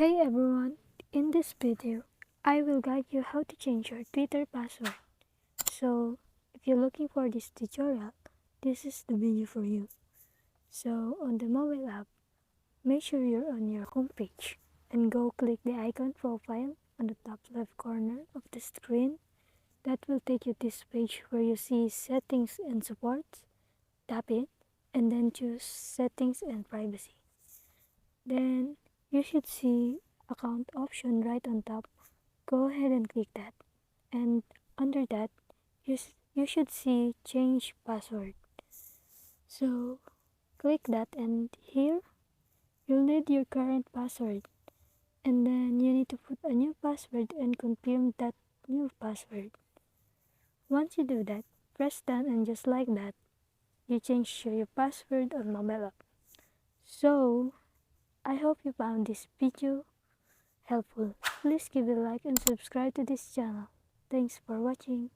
Hey everyone, in this video, I will guide you how to change your Twitter password. So, if you're looking for this tutorial, this is the video for you. So, on the mobile app, make sure you're on your home page and go click the icon profile on the top left corner of the screen. That will take you to this page where you see settings and supports. Tap it and then choose settings and privacy. Then you should see account option right on top. Go ahead and click that. And under that, you should see change password. So click that, and here you'll need your current password. And then you need to put a new password and confirm that new password. Once you do that, press done, and just like that, you change your password on mobile app. So I hope you found this video helpful. Please give it a like and subscribe to this channel. Thanks for watching.